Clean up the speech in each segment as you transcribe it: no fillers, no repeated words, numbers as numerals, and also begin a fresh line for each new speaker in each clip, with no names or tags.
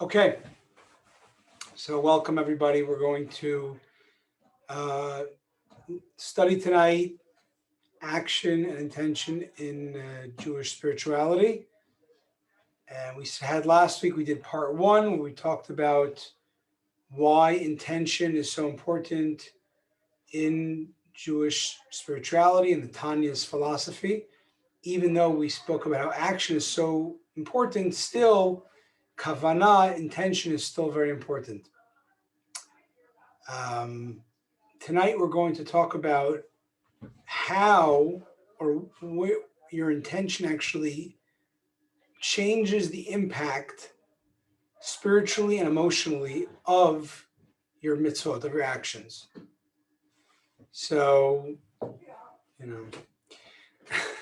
Okay, so welcome everybody. We're going to study tonight action and intention in Jewish spirituality. And we had last week, we did part one where we talked about why intention is so important in Jewish spirituality and the Tanya's philosophy. Even though we spoke about how action is so important, still kavanah, intention, is still very important. Tonight we're going to talk about how or where your intention actually changes the impact spiritually and emotionally of your mitzvot, of your actions. So,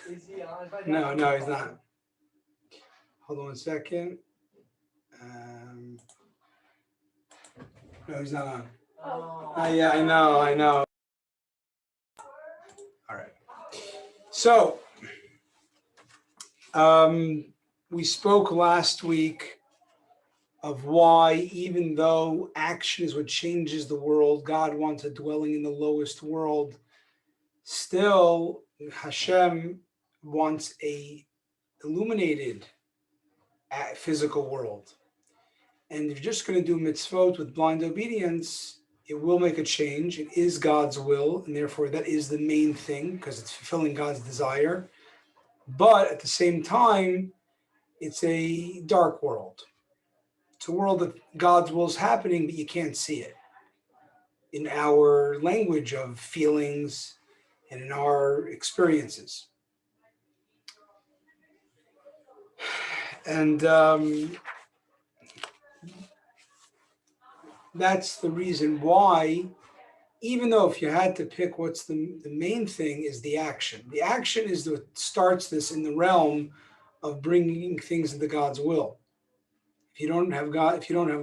Is he on?
No, he's not. Hold on 1 second. No, he's not on. Yeah, I know. All right. So, we spoke last week of why, even though action is what changes the world, God wants a dwelling in the lowest world, still Hashem wants a illuminated physical world. And if you're just going to do mitzvot with blind obedience, it will make a change. It is God's will, and therefore that is the main thing because it's fulfilling God's desire. But at the same time, it's a dark world. It's a world that God's will is happening, but you can't see it. In our language of feelings and in our experiences. And that's the reason why, even though if you had to pick what's the main thing is the action. The action is what starts this in the realm of bringing things into God's will. If you don't have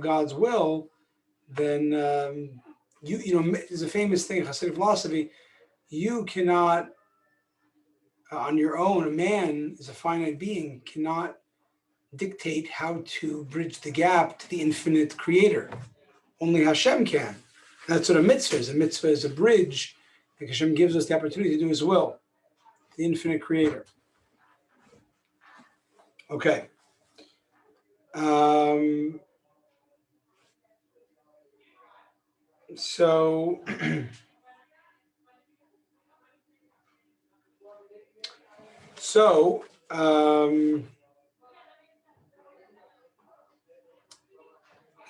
God's will, then there's a famous thing in Hasidic philosophy. You cannot, on your own, a man is a finite being, cannot dictate how to bridge the gap to the infinite creator. Only Hashem can. That's what a mitzvah is. A mitzvah is a bridge that Hashem gives us the opportunity to do His will, the infinite creator. Okay. So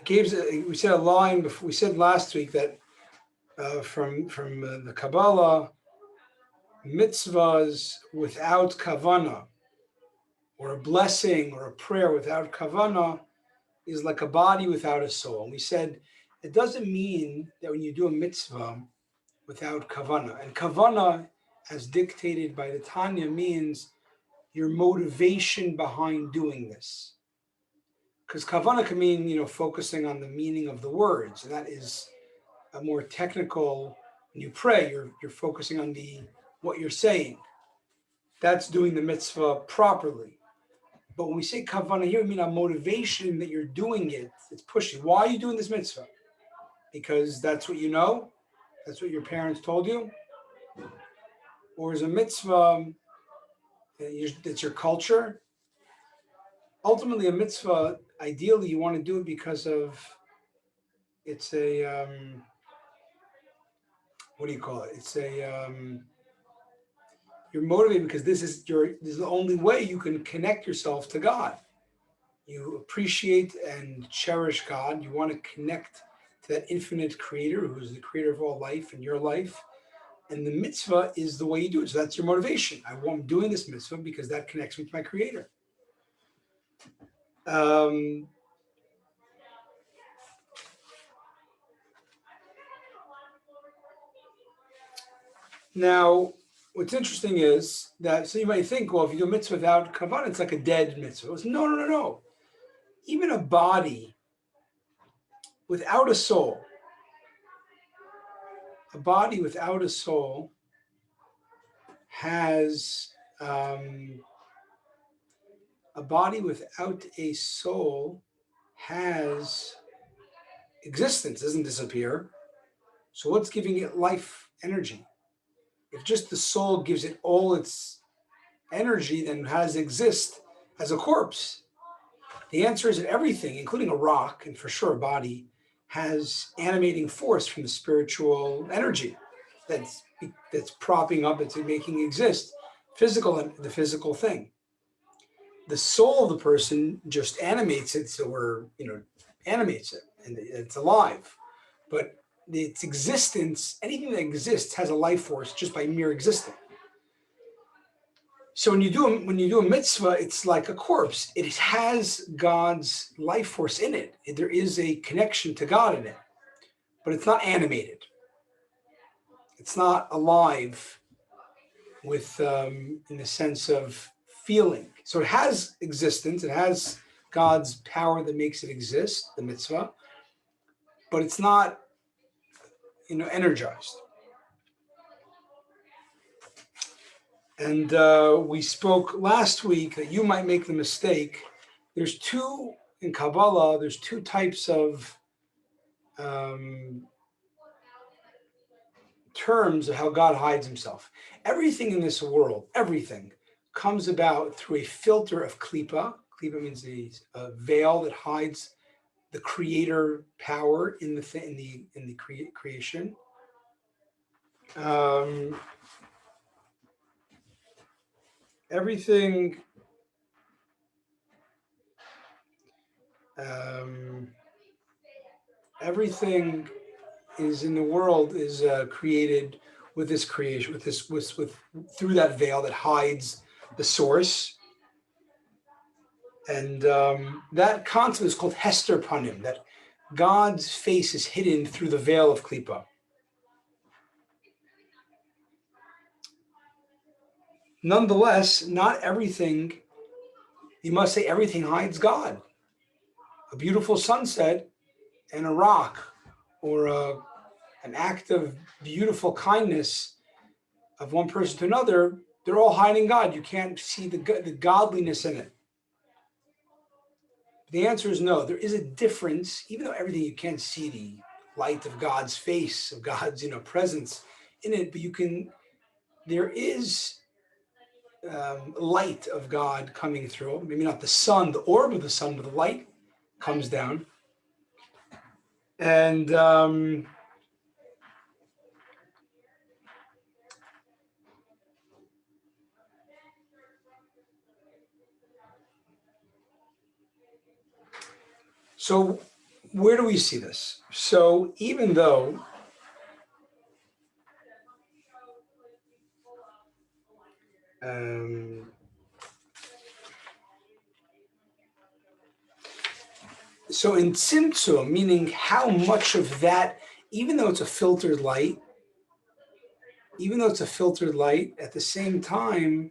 we said a line before. We said last week that from the Kabbalah, mitzvahs without kavanah, or a blessing or a prayer without kavanah, is like a body without a soul. And we said it doesn't mean that when you do a mitzvah without kavanah, and kavanah, as dictated by the Tanya, means your motivation behind doing this. Because kavanah can mean, focusing on the meaning of the words, and that is a more technical. When you pray, you're focusing on what you're saying. That's doing the mitzvah properly. But when we say kavanah here, we mean a motivation that you're doing it. It's pushing. Why are you doing this mitzvah? Because that's what you know? That's what your parents told you? Or is a mitzvah, it's your culture? Ultimately, a mitzvah, ideally, you want to do it because of, it's a, what do you call it? It's a, you're motivated because this is the only way you can connect yourself to God. You appreciate and cherish God. You want to connect to that infinite creator who is the creator of all life and your life. And the mitzvah is the way you do it. So that's your motivation. I'm doing this mitzvah because that connects me to my creator. Now, what's interesting is that, so you might think, well, if you do a mitzvah without kavanah, it's like a dead mitzvah. No. Even a body without a soul, has a body without a soul has existence, doesn't disappear. So what's giving it life, energy? If just the soul gives it all its energy, then how does it exist as a corpse? The answer is that everything, including a rock, and for sure a body, has animating force from the spiritual energy that's propping up, it's making exist, the physical thing. The soul of the person just animates it, animates it, and it's alive. But its existence, anything that exists, has a life force just by mere existing. So when you do a mitzvah, it's like a corpse. It has God's life force in it. There is a connection to God in it, but it's not animated. It's not alive with, in the sense of feeling. So it has existence. It has God's power that makes it exist, the mitzvah, but it's not, energized. And we spoke last week that you might make the mistake. There's in Kabbalah, there's two types of terms of how God hides himself. Everything in this world, everything comes about through a filter of klipa. Klipa means a veil that hides the creator power in the creation. Everything everything is in the world is created with this creation, with through that veil that hides the source. And that concept is called Hester Panim, that God's face is hidden through the veil of Klipa. Nonetheless, not everything, you must say everything hides God. A beautiful sunset and a rock, or an act of beautiful kindness of one person to another, they're all hiding God. You can't see the godliness in it. The answer is no. There is a difference, even though everything, you can't see the light of God's face, of God's presence in it, but there is light of God coming through. Maybe not the sun, the orb of the sun, but the light comes down. And so where do we see this? So even though so in Tzimtzum, meaning how much of that, even though it's a filtered light, at the same time,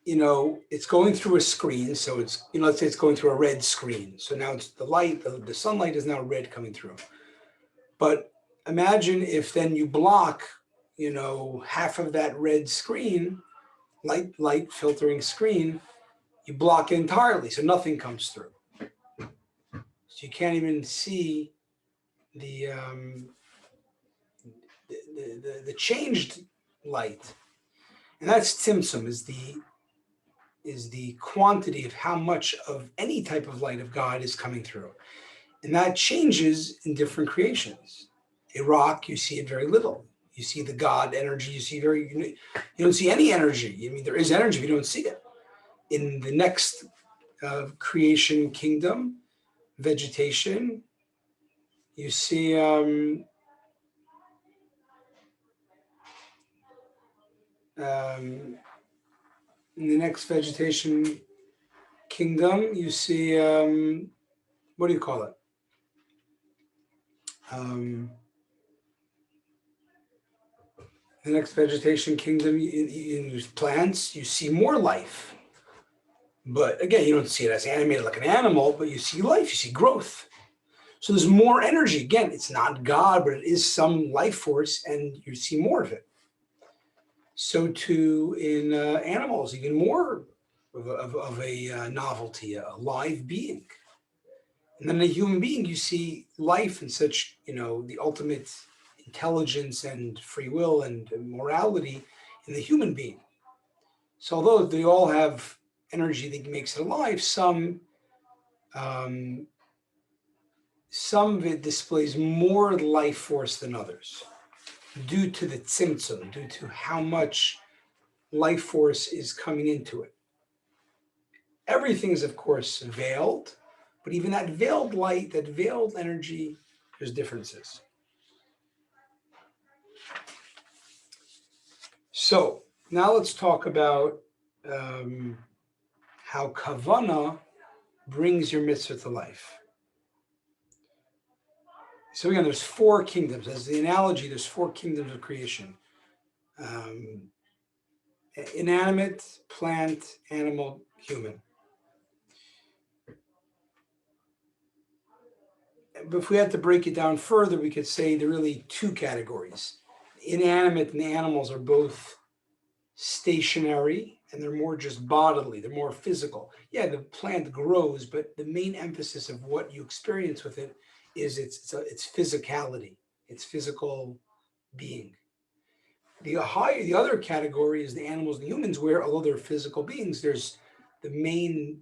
it's going through a screen. So it's, let's say it's going through a red screen. So now it's the light, the sunlight is now red coming through. But imagine if then you block, half of that red screen, light filtering screen, you block it entirely, so nothing comes through. So you can't even see the changed light. And that's Tzimtzum, is the quantity of how much of any type of light of God is coming through. And that changes in different creations. A rock, you see it very little. You see the God energy, you don't see any energy. I mean, there is energy, but you don't see it. In the next creation kingdom, vegetation, you see in the next vegetation kingdom, you see, what do you call it? The next vegetation kingdom, in plants, you see more life. But again, you don't see it as animated like an animal, but you see life, you see growth. So there's more energy. Again, it's not God, but it is some life force, and you see more of it. So too in animals, even more. of a novelty, a live being. And then a human being, you see life and such, the ultimate intelligence and free will and morality in the human being. So although they all have energy that makes it alive, some of it displays more life force than others due to the tzimtzum, due to how much life force is coming into it. Everything is, of course, veiled, but even that veiled light, that veiled energy, there's differences. So now let's talk about how kavana brings your mitzvah to life. So again, there's 4 kingdoms. As the analogy, there's 4 kingdoms of creation. Inanimate, plant, animal, human. But if we had to break it down further, we could say there are really 2 categories. Inanimate and the animals are both stationary, and they're more just bodily, they're more physical. Yeah, the plant grows, but the main emphasis of what you experience with it is its physicality, its physical being. The other category is the animals and humans, where although they're physical beings, there's the main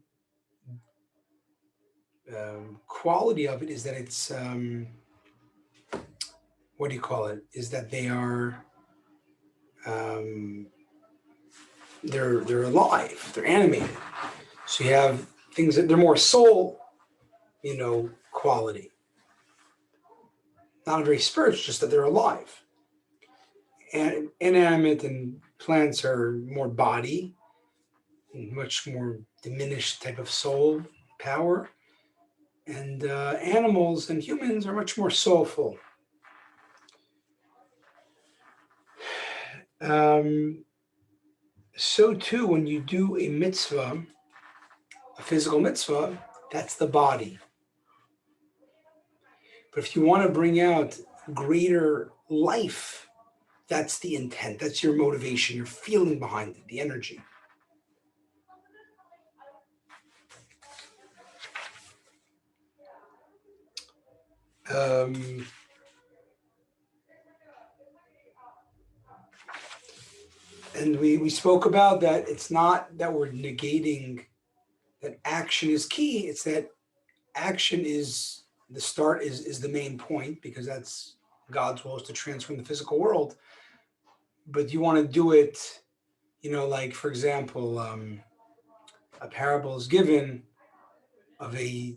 quality of it is that it's what do you call it? Is that they are they're alive, they're animated. So you have things that they're more soul, quality. Not a very spiritual, just that they're alive. And inanimate and plants are more body, much more diminished type of soul power. And animals and humans are much more soulful. So too, when you do a mitzvah, a physical mitzvah, that's the body. But if you want to bring out greater life, that's the intent, that's your motivation, your feeling behind it, the energy. And we spoke about that it's not that we're negating that action is key, it's that action is the start, is the main point, because that's God's will is to transform the physical world. But you want to do it, like, for example, a parable is given of a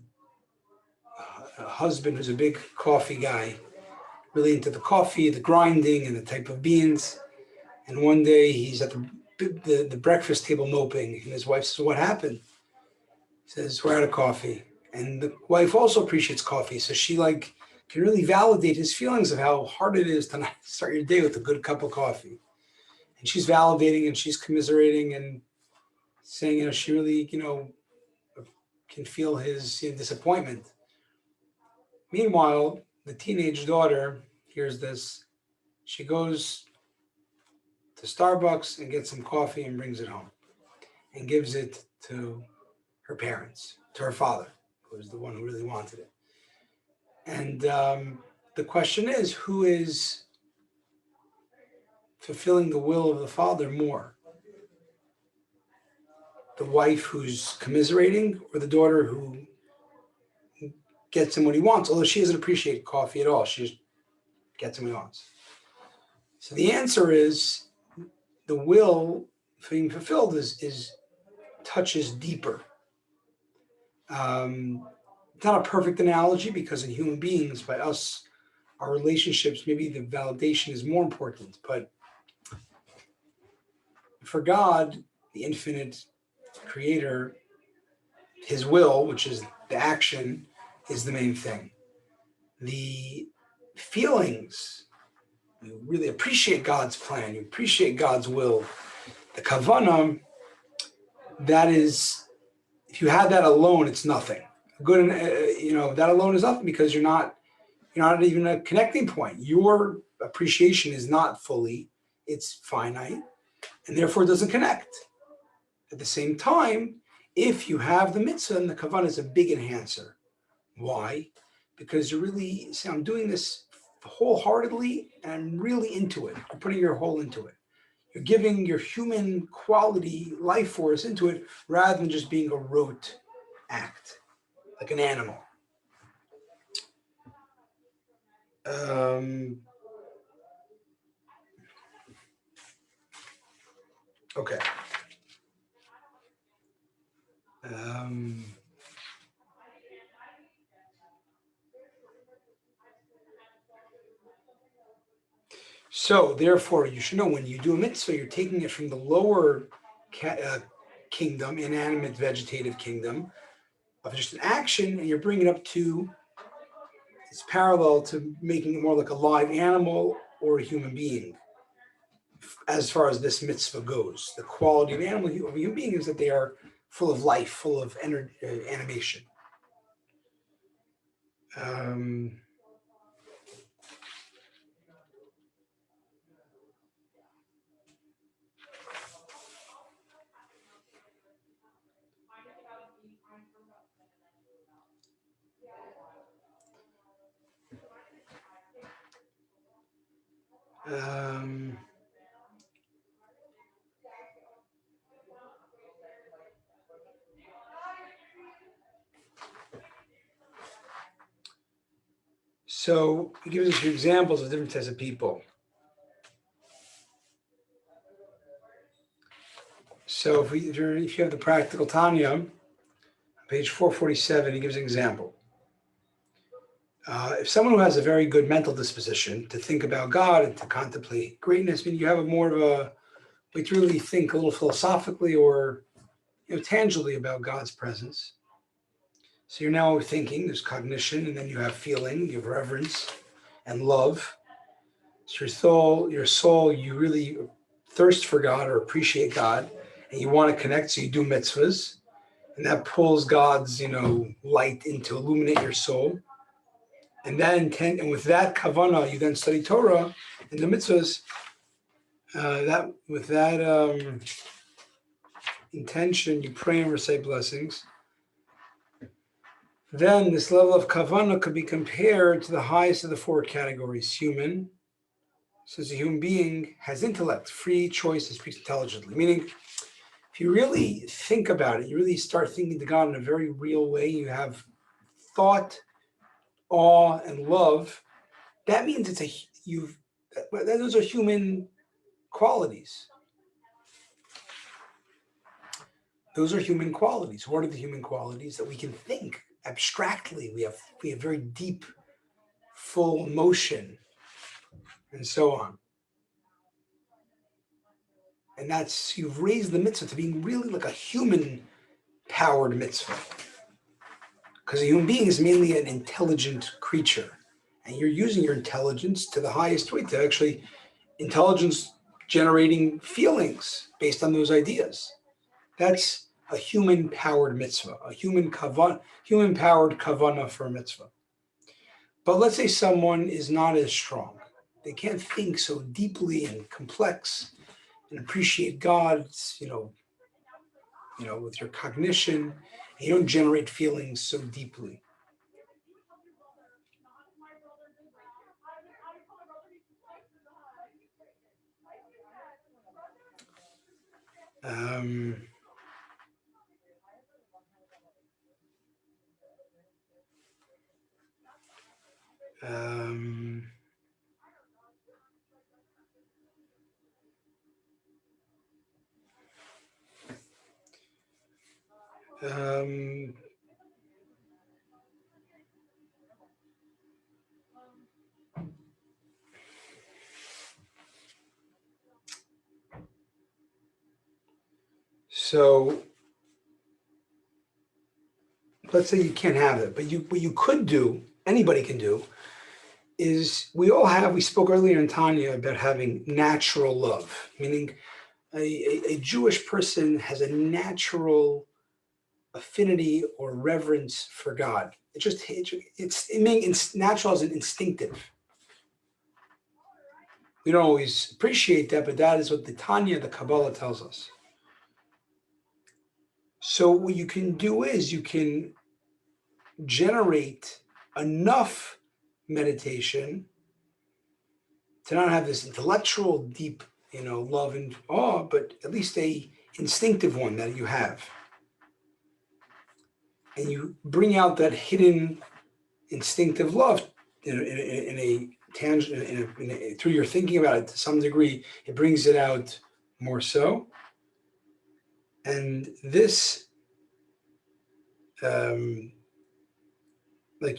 husband who's a big coffee guy, really into the coffee, the grinding, and the type of beans. And one day he's at the breakfast table moping, and his wife says, "What happened?" He says, "We're out of coffee." And the wife also appreciates coffee, so she can really validate his feelings of how hard it is to not start your day with a good cup of coffee. And she's validating and she's commiserating and saying, she really, can feel his disappointment. Meanwhile, the teenage daughter hears this. She goes to Starbucks and gets some coffee and brings it home and gives it to her parents, to her father, who was the one who really wanted it. And the question is, who is fulfilling the will of the father more? The wife who's commiserating, or the daughter who gets him what he wants, although she doesn't appreciate coffee at all. She just gets him what he wants. So the answer is the will being fulfilled is touches deeper. It's not a perfect analogy, because in human beings, by us, our relationships, maybe the validation is more important. But for God, the infinite creator, his will, which is the action, is the main thing. The feelings, you really appreciate God's plan, you appreciate God's will. The kavanah, that is, if you have that alone, it's nothing. Good, that alone is nothing, because you're not even a connecting point. Your appreciation is not fully, it's finite, and therefore it doesn't connect. At the same time, if you have the mitzvah, then the kavanah is a big enhancer. Why? Because you really say, I'm doing this wholeheartedly and I'm really into it. You're putting your whole into it. You're giving your human quality, life force into it rather than just being a rote act, like an animal. Okay. So therefore, you should know when you do a mitzvah, you're taking it from the lower kingdom, inanimate vegetative kingdom, of just an action, and you're bringing it up to, it's parallel to making it more like a live animal or a human being. As far as this mitzvah goes, the quality of animal of a human being is that they are full of life, full of energy, animation. So he gives us a few examples of different types of people. So if you have the practical Tanya, page 447, he gives an example. If someone who has a very good mental disposition to think about God and to contemplate greatness, I mean, you have a more of a way to really think a little philosophically or tangibly about God's presence. So you're now thinking, there's cognition, and then you have feeling, you have reverence and love. So your soul, you really thirst for God or appreciate God, and you want to connect, so you do mitzvahs, and that pulls God's, light into illuminate your soul. And that intent, and with that kavanah, you then study Torah and the mitzvahs. That with that intention, you pray and recite blessings. Then this level of kavanah could be compared to the highest of the four categories: human. Since a human being has intellect, free choice, and speaks intelligently. Meaning, if you really think about it, you really start thinking to God in a very real way. You have thought, awe, and love. That means those are human qualities. Those are human qualities. What are the human qualities? That we can think abstractly. We have very deep, full emotion, and so on. And that's, you've raised the mitzvah to being really like a human-powered mitzvah. Because a human being is mainly an intelligent creature. And you're using your intelligence to the highest way, to actually intelligence generating feelings based on those ideas. That's a human-powered mitzvah, a human-powered kavanah for a mitzvah. But let's say someone is not as strong. They can't think so deeply and complex and appreciate God, with your cognition, and you don't generate feelings so deeply. So let's say you can't have it, but what you could do, anybody can do, is we spoke earlier in Tanya about having natural love, meaning a Jewish person has a natural affinity or reverence for God. It's natural as an instinctive. We don't always appreciate that, but that is what the Tanya, the Kabbalah tells us. So what you can do is you can generate enough meditation to not have this intellectual deep, love and awe, but at least a instinctive one that you have. And you bring out that hidden instinctive love in a tangent, through your thinking about it to some degree, it brings it out more so. And this, like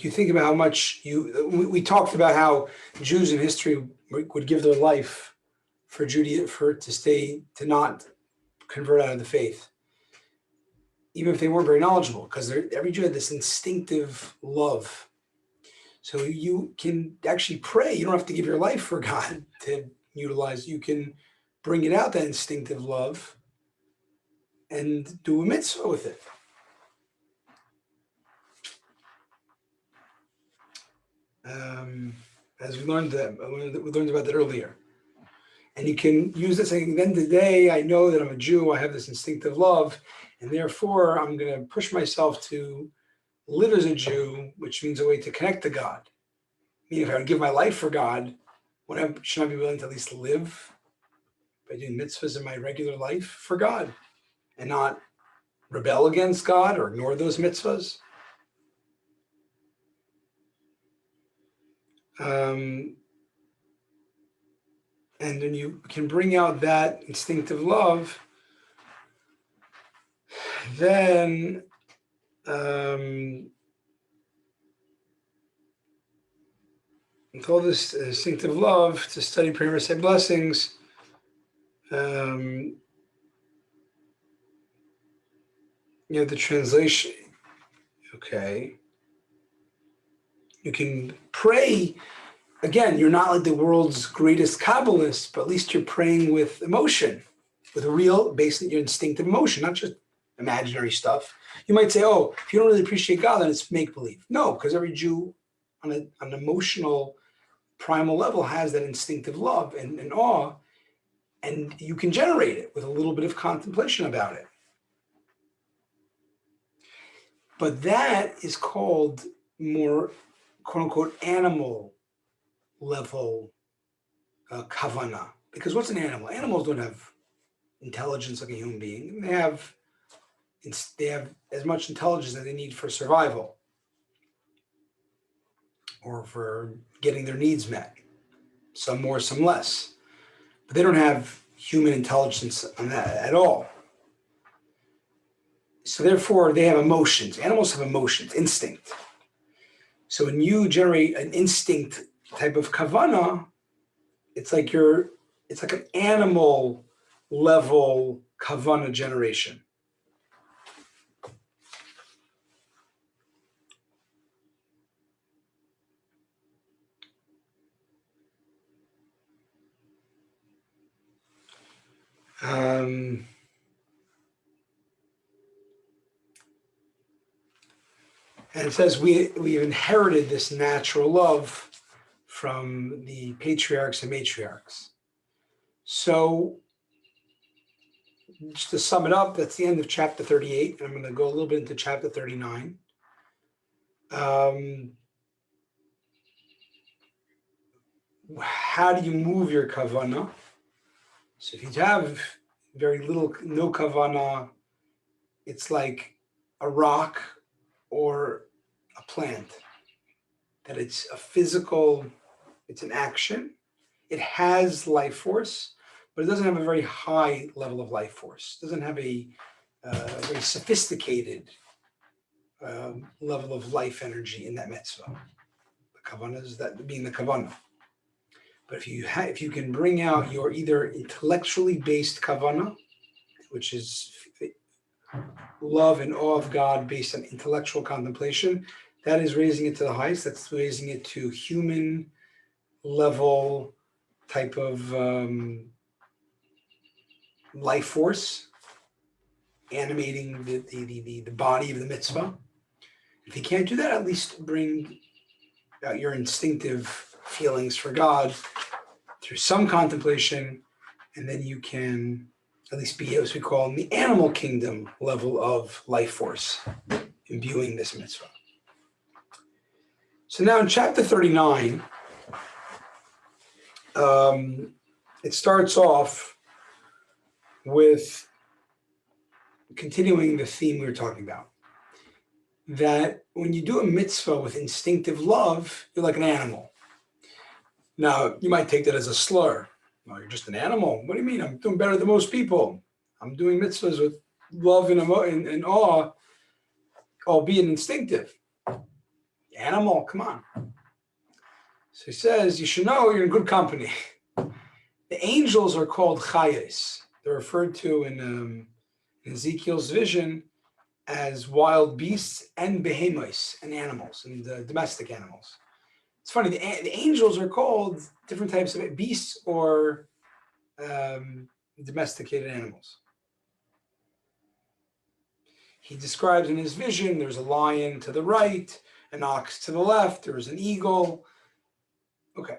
you think about how much we talked about how Jews in history would give their life for Judaism, to not convert out of the faith, even if they weren't very knowledgeable, because every Jew had this instinctive love. So you can actually pray. You don't have to give your life for God to utilize. You can bring it out, that instinctive love, and do a mitzvah with it. As we learned about that earlier. And you can use this saying, then today I know that I'm a Jew, I have this instinctive love, and therefore I'm going to push myself to live as a Jew, which means a way to connect to God. Meaning if I would give my life for God, should I be willing to at least live by doing mitzvahs in my regular life for God and not rebel against God or ignore those mitzvahs? And when you can bring out that instinctive love, then with all this instinctive love to study, pray, recite blessings, the translation, okay. You can pray. Again, you're not like the world's greatest Kabbalist, but at least you're praying with emotion, with a real, basically your instinctive emotion, not just imaginary stuff. You might say, oh, if you don't really appreciate God, then it's make-believe. No, because every Jew on an emotional, primal level has that instinctive love and awe, and you can generate it with a little bit of contemplation about it. But that is called more, quote-unquote, animal level kavana. Because what's an animal? Animals don't have intelligence like a human being. They have as much intelligence as they need for survival or for getting their needs met. Some more, some less. But they don't have human intelligence on that at all. So therefore, they have emotions. Animals have emotions, instinct. So when you generate an instinct type of kavana, it's like an animal level kavana generation. And it says we've inherited this natural love from the patriarchs and matriarchs. So just to sum it up, that's the end of chapter 38. And I'm going to go a little bit into chapter 39. How do you move your kavana? So if you have no kavana, it's like a rock or a plant, that it's a physical, it's an action. It has life force, but it doesn't have a very high level of life force. It doesn't have a very sophisticated level of life energy in that mitzvah. The kavanah is that being the kavanah. But if you can bring out your either intellectually based kavanah, which is love and awe of God based on intellectual contemplation, that is raising it to the highest. That's raising it to human level type of life force, animating the body of the mitzvah. If you can't do that, at least bring out your instinctive feelings for God through some contemplation, and then you can at least be as we call in the animal kingdom level of life force, imbuing this mitzvah. So now in chapter 39, it starts off with continuing the theme we were talking about. That when you do a mitzvah with instinctive love, you're like an animal. Now, you might take that as a slur. No, you're just an animal. What do you mean? I'm doing better than most people. I'm doing mitzvahs with love and awe, albeit instinctive. Animal, come on. So he says, you should know you're in good company. The angels are called chayes. They're referred to in Ezekiel's vision as wild beasts and behemoths and animals and domestic animals. It's funny, the angels are called different types of beasts or domesticated animals. He describes in his vision, there's a lion to the right, an ox to the left, there's an eagle. Okay.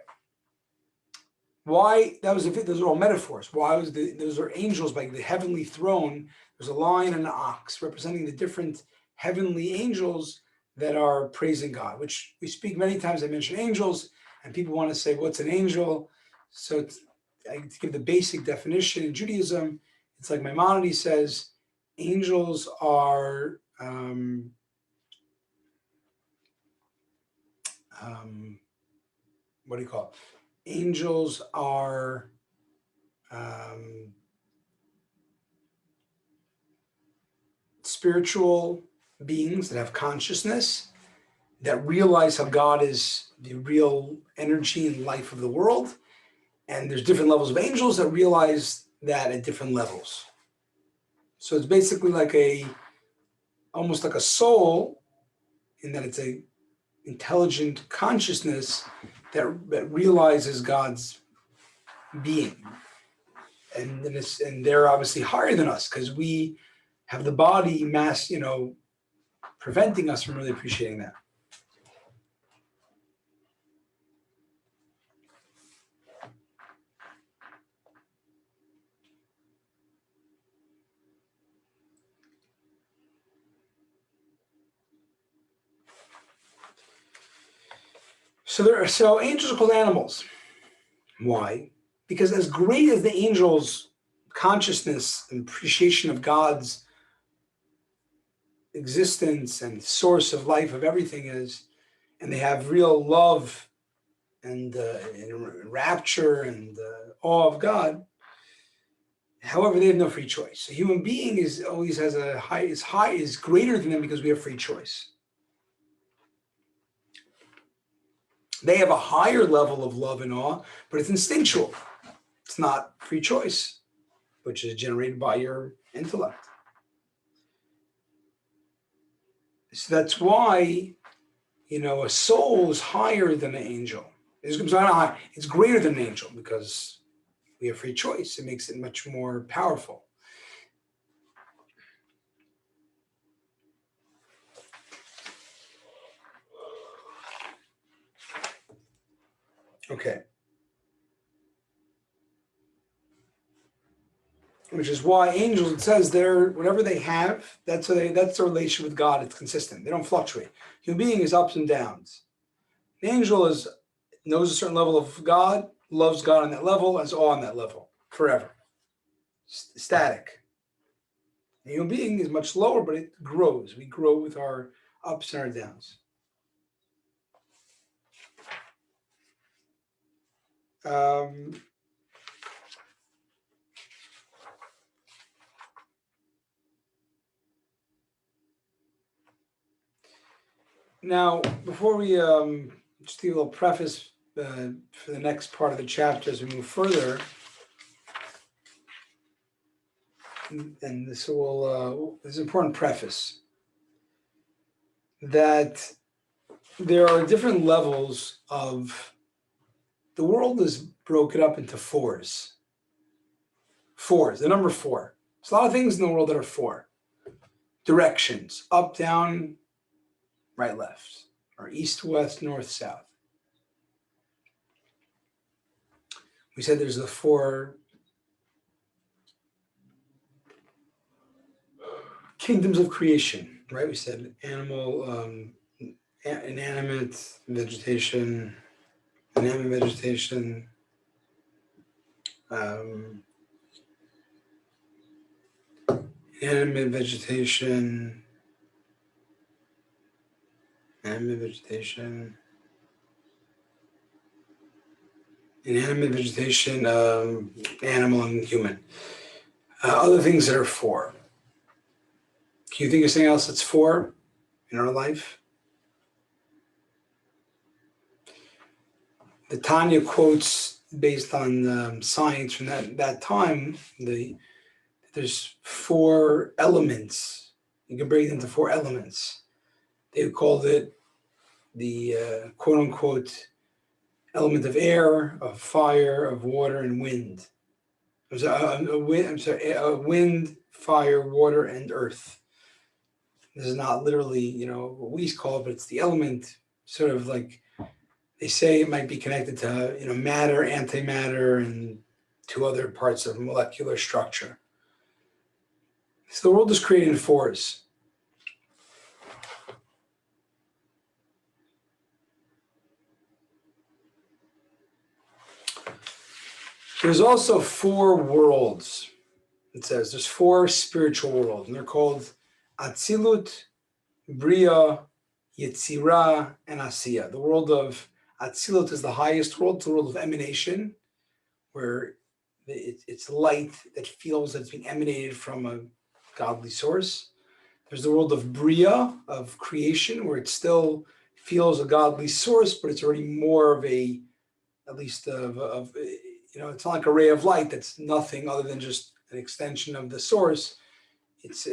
Why? Those are all metaphors. Why was those are angels by the heavenly throne? There's a lion and an ox representing the different heavenly angels that are praising God, which we speak many times. I mention angels, and people want to say, what's an angel? So to give the basic definition in Judaism, it's like Maimonides says, angels are what do you call it? Angels are spiritual beings that have consciousness, that realize how God is the real energy and life of the world. And there's different levels of angels that realize that at different levels. So it's basically like almost like a soul, in that it's a intelligent consciousness that realizes God's being. And they're obviously higher than us because we have the body mass, preventing us from really appreciating that. So angels are called animals. Why? Because as great as the angels' consciousness and appreciation of God's existence and source of life of everything is, and they have real love and rapture and awe of God. However, they have no free choice. A human being is greater than them because we have free choice. They have a higher level of love and awe, but it's instinctual. It's not free choice, which is generated by your intellect. So that's why, a soul is higher than an angel. It's greater than an angel because we have free choice. It makes it much more powerful. Okay. Which is why angels, it says whatever they have, that's their relation with God. It's consistent. They don't fluctuate. Human being is ups and downs. The angel knows a certain level of God, loves God on that level, has awe on that level forever. Static. The human being is much lower, but it grows. We grow with our ups and our downs. Now, before we just give a little preface for the next part of the chapter as we move further, and this is an important preface, that there are different levels of, the world is broken up into fours. Fours, the number 4. There's a lot of things in the world that are 4. Directions, up, down, right, left, or east, west, north, south. We said there's the 4 kingdoms of creation, right? We said animal, inanimate vegetation, inanimate vegetation, um, inanimate vegetation, inanimate vegetation, inanimate vegetation, animal and human. Other things that are four. Can you think of something else that's four in our life? The Tanya quotes based on science from that time. There's four elements. You can break it into four elements. They called it the quote unquote element of air, of fire, of water, and wind. Wind, fire, water, and earth. This is not literally, what we call it, but it's the element, sort of like they say it might be connected to, matter, antimatter, and two other parts of molecular structure. So the world is created in fours. There's also four worlds. It says there's four spiritual worlds, and they're called Atzilut, Bria, Yetzirah, and Asiya. The world of Atzilut is the highest world. It's the world of emanation, where it's light that feels that it's being emanated from a godly source. There's the world of Bria, of creation, where it still feels a godly source, but it's already more of it's not like a ray of light that's nothing other than just an extension of the source. It's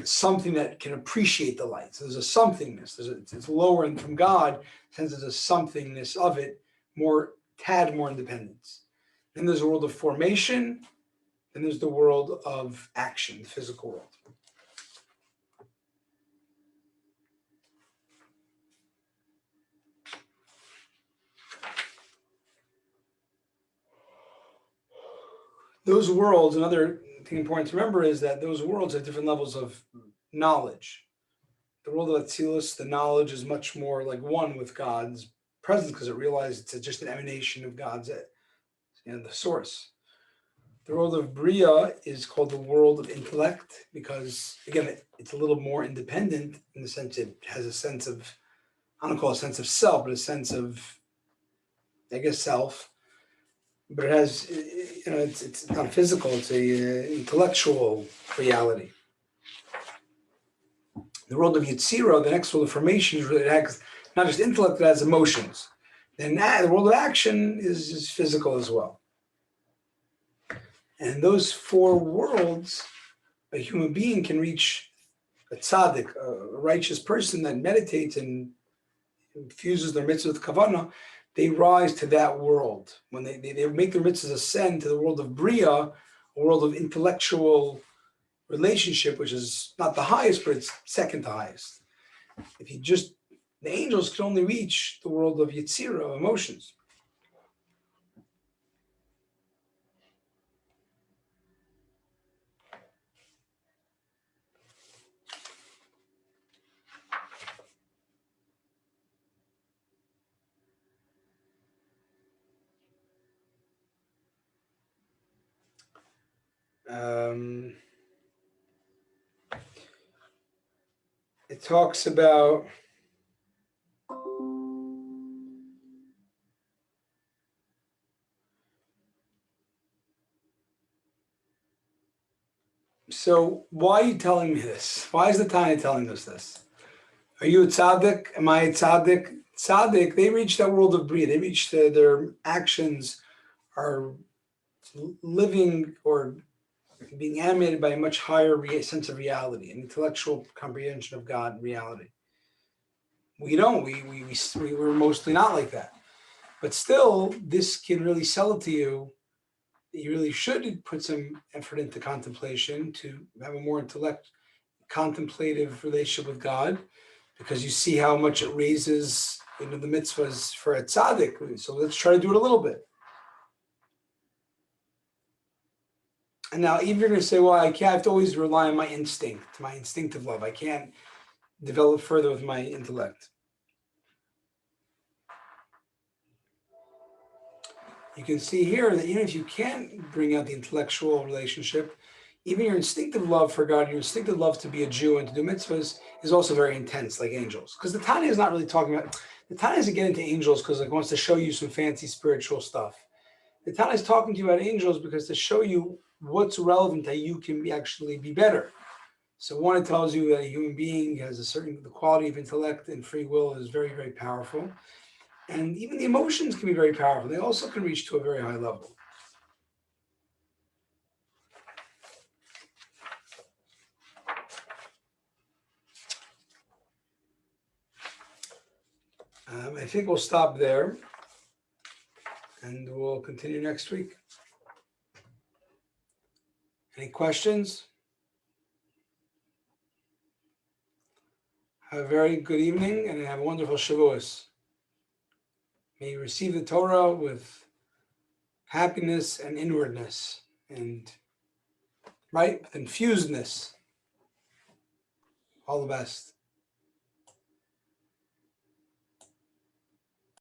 something that can appreciate the light. So there's a somethingness. It's lower and from God, since there's a somethingness of it, more independence. Then there's a world of formation. Then there's the world of action, the physical world. Those worlds, another thing important to remember is that those worlds have different levels of knowledge. The world of Atzilus, the knowledge is much more like one with God's presence because it realizes it's just an emanation of God's, the source. The world of Bria is called the world of intellect because, again, it's a little more independent in the sense it has a sense of, I don't call it a sense of self, but a sense of, self. But it has, it's not physical, it's a intellectual reality. The world of Yetzirah, the next world of formation, is really, it has not just intellect, it has emotions. Then the world of action is physical as well. And those four worlds, a human being can reach a tzaddik, a righteous person that meditates and infuses their mitzvah with kavanah. They rise to that world. When they make their mitzvahs ascend to the world of Bria, a world of intellectual relationship, which is not the highest, but it's second to highest. The angels can only reach the world of Yetzirah, of emotions. It talks about so why are you telling me this? Why is the Tanya telling us this? Are you a tzaddik? Am I a tzaddik? Tzaddik, they reach that world of Bria. They reach their actions are living or being animated by a much higher sense of reality, an intellectual comprehension of God and reality. We don't. We're mostly not like that. But still, this can really sell it to you that you really should put some effort into contemplation to have a more contemplative relationship with God, because you see how much it raises the mitzvahs for a tzaddik. So let's try to do it a little bit. And now, even if you're going to say, well, I have to always rely on my instinct, my instinctive love. I can't develop further with my intellect. You can see here that even if you can't bring out the intellectual relationship, even your instinctive love for God, your instinctive love to be a Jew and to do mitzvahs is also very intense, like angels. Because the Tanya is not really talking about, the Tanya doesn't get into angels because it wants to show you some fancy spiritual stuff. The Tanya is talking to you about angels because to show you what's relevant that you can actually be better. So one, it tells you that a human being has the quality of intellect and free will is very, very powerful. And even the emotions can be very powerful. They also can reach to a very high level. I think we'll stop there and we'll continue next week. Any questions? Have a very good evening and have a wonderful Shavuos. May you receive the Torah with happiness and inwardness and with infusedness. All the best.